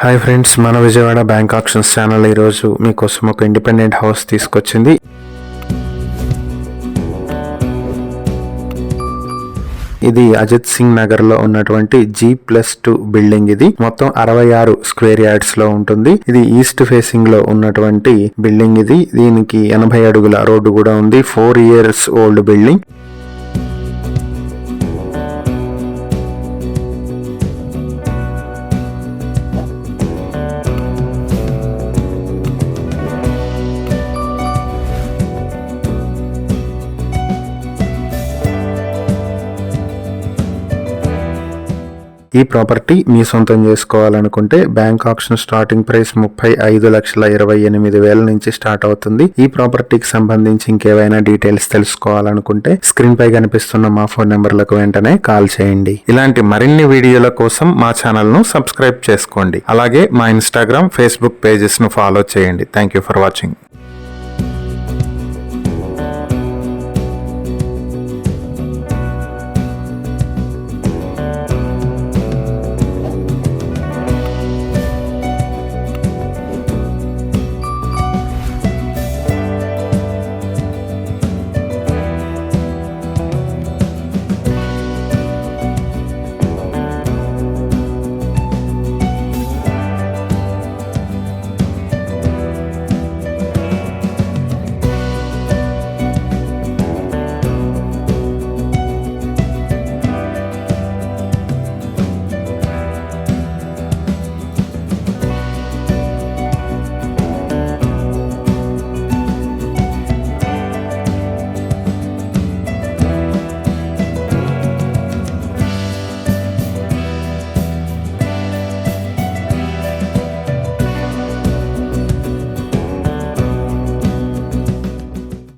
Hi friends, మన Vijayawada bank options channel ఈరోజు మీకోసం ఒక ఇండిపెండెంట్ హౌస్ తీసుకొచ్చింది. ఇది అజిత్ సింగ్ నగర్ లో ఉన్నటువంటి G+2 బిల్డింగ్. ఇది మొత్తం 66 స్క్వేర్ యార్డ్స్ లో ఉంటుంది. ఇది ఈస్ట్ ఫేసింగ్ లో ఉన్నటువంటి బిల్డింగ్. ఇది దీనికి 80 అడుగుల రోడ్డు కూడా ఉంది. 4 years ఓల్డ్ బిల్డింగ్. ఈ ప్రాపర్టీ మీ సొంతం చేసుకోవాలనుకుంటే బ్యాంక్ ఆప్షన్ స్టార్టింగ్ ప్రైస్ 35,28,000 నుంచి స్టార్ట్ అవుతుంది. ఈ ప్రాపర్టీకి సంబంధించి ఇంకేవైనా డీటెయిల్స్ తెలుసుకోవాలనుకుంటే స్క్రీన్ పై కనిపిస్తున్న మా ఫోన్ నెంబర్లకు వెంటనే కాల్ చేయండి. ఇలాంటి మరిన్ని వీడియోల కోసం మా ఛానల్ ను సబ్స్క్రైబ్ చేసుకోండి. అలాగే మా ఇన్స్టాగ్రామ్, ఫేస్బుక్ పేజెస్ ను ఫాలో చేయండి. Thank you for watching.